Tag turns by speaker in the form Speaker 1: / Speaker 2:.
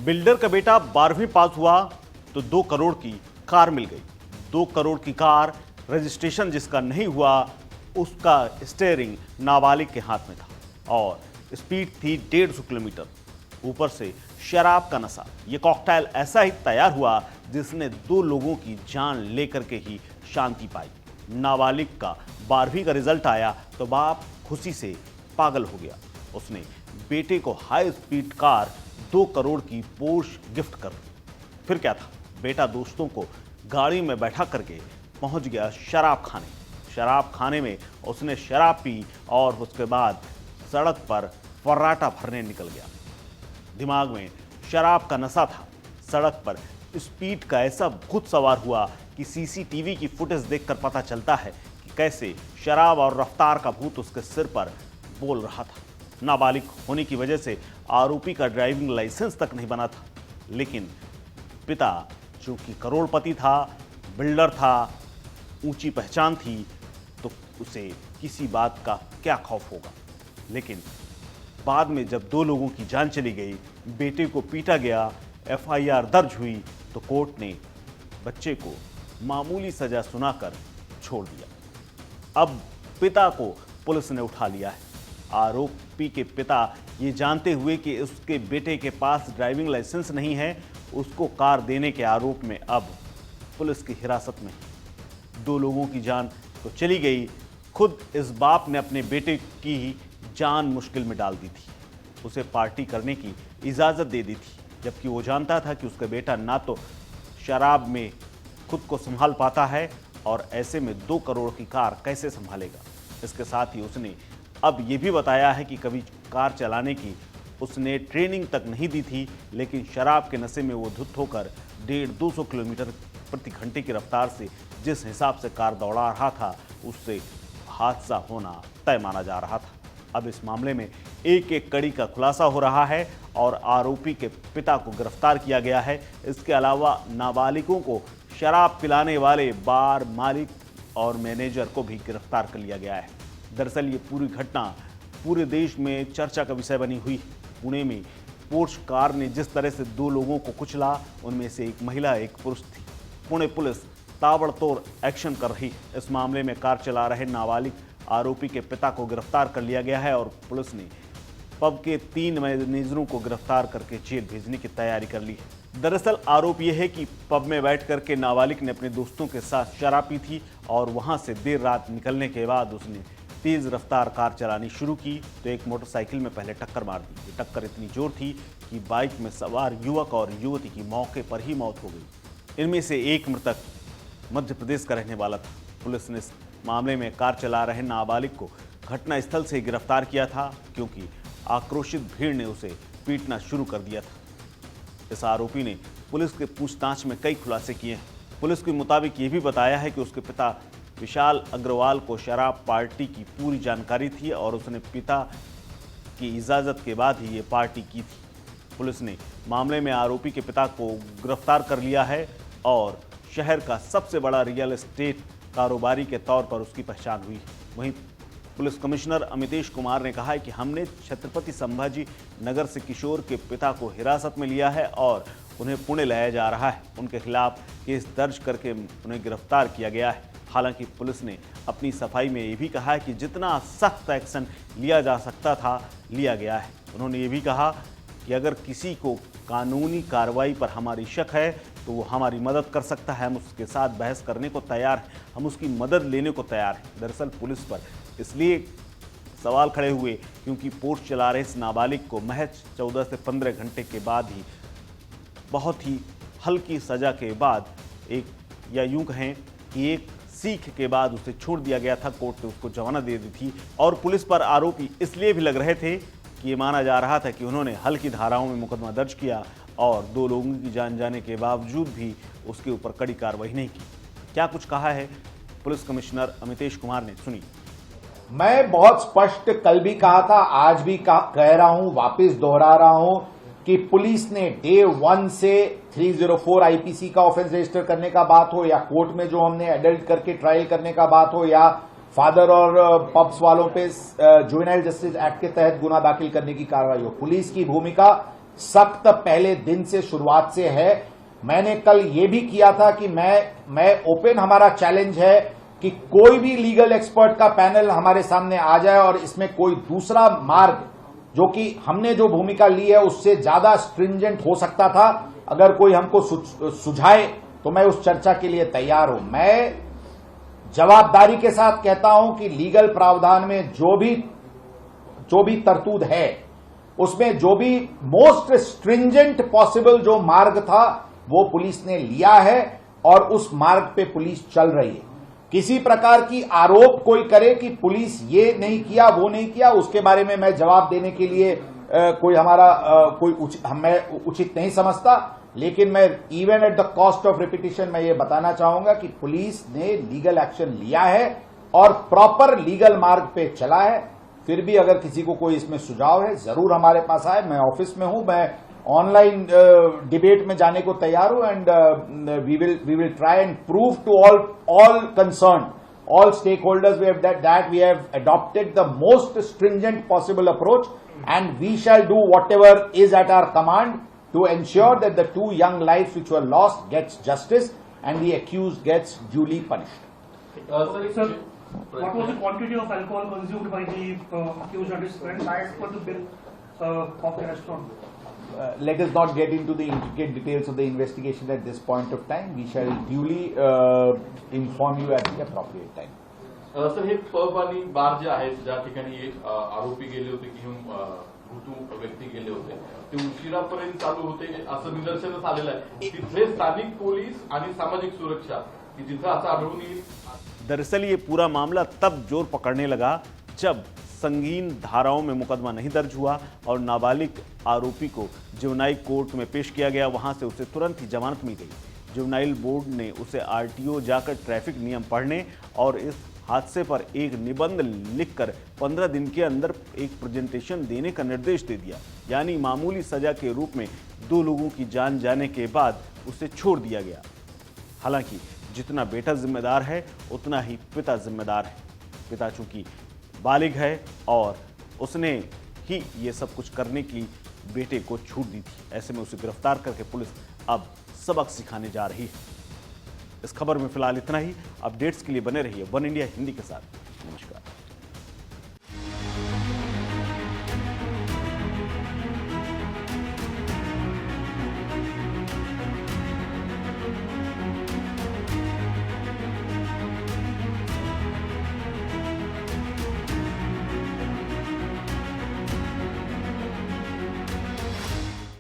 Speaker 1: Builder का बेटा 12वीं पास हुआ तो 2 करोड़ की कार मिल गई। 2 करोड़ की कार, रजिस्ट्रेशन जिसका नहीं हुआ उसका स्टीयरिंग नाबालिग के हाथ में था और स्पीड थी 150 किलोमीटर। ऊपर से शराब का नशा। यह कॉकटेल ऐसा ही तैयार हुआ जिसने 2 लोगों की जान लेकर के ही शांति पाई। नाबालिग का 12वीं का रिजल्ट आया तो बाप खुशी से पागल हो गया। उसने बेटे को हाई स्पीड कार 2 करोड़ की पोर्श गिफ्ट कर दी। फिर क्या था, बेटा दोस्तों को गाड़ी में बैठा करके पहुंच गया शराब खाने। शराब खाने में उसने शराब पी और उसके बाद सड़क पर फर्राटा भरने निकल गया। दिमाग में शराब का नशा था। सड़क पर स्पीड का ऐसा भूत सवार हुआ कि सीसीटीवी की फुटेज देखकर पता चलता है कि कैसे शराब और रफ्तार का भूत उसके सिर पर बोल रहा था। नाबालिग होने की वजह से आरोपी का ड्राइविंग लाइसेंस तक नहीं बना था, लेकिन पिता चूंकि करोड़पति था, बिल्डर था, ऊंची पहचान थी, तो उसे किसी बात का क्या खौफ होगा। लेकिन बाद में जब 2 लोगों की जान चली गई, बेटे को पीटा गया, एफआईआर दर्ज हुई, तो कोर्ट ने बच्चे को मामूली सजा सुनाकर छोड़ दिया। अब पिता को पुलिस ने उठा लिया है। आरोपी के पिता ये जानते हुए कि उसके बेटे के पास ड्राइविंग लाइसेंस नहीं है, उसको कार देने के आरोप में अब पुलिस की हिरासत में। 2 लोगों की जान तो चली गई, खुद इस बाप ने अपने बेटे की जान मुश्किल में डाल दी थी। उसे पार्टी करने की इजाज़त दे दी थी, जबकि वो जानता था कि उसका बेटा ना तो शराब में खुद को संभाल पाता है और ऐसे में 2 करोड़ की कार कैसे संभालेगा। इसके साथ ही उसने अब ये भी बताया है कि कभी कार चलाने की उसने ट्रेनिंग तक नहीं दी थी, लेकिन शराब के नशे में वो धुत होकर 150-200 किलोमीटर प्रति घंटे की रफ्तार से जिस हिसाब से कार दौड़ा रहा था, उससे हादसा होना तय माना जा रहा था। अब इस मामले में एक कड़ी का खुलासा हो रहा है और आरोपी के पिता को गिरफ्तार किया गया है। इसके अलावा नाबालिगों को शराब पिलाने वाले बार मालिक और मैनेजर को भी गिरफ्तार कर लिया गया है। दरअसल ये पूरी घटना पूरे देश में चर्चा का विषय बनी हुई। पुणे में पोर्श कार ने जिस तरह से 2 लोगों को कुचला, उनमें से एक महिला एक पुरुष थी। पुणे पुलिस ताबड़तोड़ एक्शन कर रही। इस मामले में कार चला रहे नाबालिग आरोपी के पिता को गिरफ्तार कर लिया गया है और पुलिस ने पब के 3 मैनेजरों को गिरफ्तार करके जेल भेजने की तैयारी कर ली है। दरअसल आरोप यह है कि पब में बैठ करके नाबालिग ने अपने दोस्तों के साथ शराब पी थी और वहां से देर रात निकलने के बाद उसने तेज रफ्तार कार चलानी शुरू की तो एक मोटरसाइकिल में पहले टक्कर मार दी। ये टक्कर इतनी जोर थी कि बाइक में सवार युवक और युवती की मौके पर ही मौत हो गई। इनमें से एक मृतक मध्य प्रदेश का रहने वाला था। पुलिस ने इस मामले में कार चला रहे नाबालिग को घटनास्थल से गिरफ्तार किया था, क्योंकि आक्रोशित भीड़ ने उसे पीटना शुरू कर दिया था। इस आरोपी ने पुलिस के पूछताछ में कई खुलासे किए हैं। पुलिस के मुताबिक ये भी बताया है कि उसके पिता विशाल अग्रवाल को शराब पार्टी की पूरी जानकारी थी और उसने पिता की इजाज़त के बाद ही ये पार्टी की थी। पुलिस ने मामले में आरोपी के पिता को गिरफ्तार कर लिया है और शहर का सबसे बड़ा रियल एस्टेट कारोबारी के तौर पर उसकी पहचान हुई। वहीं पुलिस कमिश्नर अमितेश कुमार ने कहा है कि हमने छत्रपति संभाजी नगर से किशोर के पिता को हिरासत में लिया है और उन्हें पुणे लाया जा रहा है। उनके खिलाफ केस दर्ज करके उन्हें गिरफ्तार किया गया है। हालांकि पुलिस ने अपनी सफाई में ये भी कहा है कि जितना सख्त एक्शन लिया जा सकता था लिया गया है। उन्होंने ये भी कहा कि अगर किसी को कानूनी कार्रवाई पर हमारी शक है तो वो हमारी मदद कर सकता है। हम उसके साथ बहस करने को तैयार हैं, हम उसकी मदद लेने को तैयार हैं। दरअसल पुलिस पर इसलिए सवाल खड़े हुए क्योंकि पोर्श चला रहे इस नाबालिग को महज 14 से 15 घंटे के बाद ही बहुत ही हल्की सज़ा के बाद एक, या यूं कहें कि एक सीख के बाद उसे छोड़ दिया गया था। कोर्ट ने उसको जमानत दे दी थी और पुलिस पर आरोपी इसलिए भी लग रहे थे कि ये माना जा रहा था कि उन्होंने हल्की धाराओं में मुकदमा दर्ज किया और 2 लोगों की जान जाने के बावजूद भी उसके ऊपर कड़ी कार्रवाई नहीं की। क्या कुछ कहा है पुलिस कमिश्नर अमितेश कुमार ने, सुनिए।
Speaker 2: मैं बहुत स्पष्ट कल भी कहा था, आज भी कह रहा हूं, वापस दोहरा रहा हूं कि पुलिस ने डे 1 से 304 आईपीसी का ऑफेंस रजिस्टर करने का बात हो या कोर्ट में जो हमने एडल्ट करके ट्रायल करने का बात हो या फादर और पब्स वालों पे जुवेनाइल जस्टिस एक्ट के तहत गुना दाखिल करने की कार्रवाई हो, पुलिस की भूमिका सख्त पहले दिन से शुरुआत से है। मैंने कल ये भी किया था कि मैं ओपन, हमारा चैलेंज है कि कोई भी लीगल एक्सपर्ट का पैनल हमारे सामने आ जाए और इसमें कोई दूसरा मार्ग, जो कि हमने जो भूमिका ली है उससे ज्यादा स्ट्रिंजेंट हो सकता था, अगर कोई हमको सुझाए तो मैं उस चर्चा के लिए तैयार हूं। मैं जवाबदारी के साथ कहता हूं कि लीगल प्रावधान में जो भी तरतूद है उसमें जो भी मोस्ट स्ट्रिंजेंट पॉसिबल जो मार्ग था वो पुलिस ने लिया है और उस मार्ग पे पुलिस चल रही है। किसी प्रकार की आरोप कोई करे कि पुलिस ये नहीं किया वो नहीं किया, उसके बारे में मैं जवाब देने के लिए मैं उचित नहीं समझता। लेकिन मैं even at the cost of repetition मैं ये बताना चाहूंगा कि पुलिस ने लीगल एक्शन लिया है और प्रॉपर लीगल मार्ग पे चला है। फिर भी अगर किसी को कोई इसमें सुझाव है जरूर हमारे पास आए। मैं ऑफिस में हूं, मैं ऑनलाइन डिबेट में जाने को तैयार हूं and we will try and prove to all concern, all stakeholders that we have adopted the most stringent possible approach, and we shall do whatever is at our command to ensure that the 2 young lives which were lost gets justice and the accused gets duly punished.
Speaker 3: Sir, what was the quantity of alcohol consumed by the accused and his friends as per the bill of the restaurant?
Speaker 2: Let us not get into the intricate details of the investigation at this point of time. We shall duly inform you at the appropriate time.
Speaker 4: Sir, हे pub आणि bar जे आहेत ज्या ठिकाणी आरोपी गेले होते किंवा मृत्यू व्यक्ती गेले होते ते उशिरापर्यंत चालू होते असं निदर्शनास आलेलं आहे। तिथले स्थानिक पोलीस आणि सामाजिक सुरक्षा की जिथं असं आढळून येईल।
Speaker 1: दरअसल ये पूरा मामला तब जोर पकड़ने लगा जब संगीन धाराओं में मुकदमा नहीं दर्ज हुआ और नाबालिग आरोपी को जुवेनाइल कोर्ट में पेश किया गया। वहां से उसे तुरंत ही जमानत मिल गई। जुवेनाइल बोर्ड ने उसे आरटीओ जाकर ट्रैफिक नियम पढ़ने और इस हादसे पर एक निबंध लिखकर 15 दिन के अंदर एक प्रेजेंटेशन देने का निर्देश दे दिया। यानी मामूली सजा के रूप में 2 लोगों की जान जाने के बाद उसे छोड़ दिया गया। हालांकि जितना बेटा जिम्मेदार है उतना ही पिता जिम्मेदार है। पिता चूंकि बालिग है और उसने ही ये सब कुछ करने की बेटे को छूट दी थी, ऐसे में उसे गिरफ्तार करके पुलिस अब सबक सिखाने जा रही है। इस खबर में फिलहाल इतना ही। अपडेट्स के लिए बने रहिए वन इंडिया हिंदी के साथ।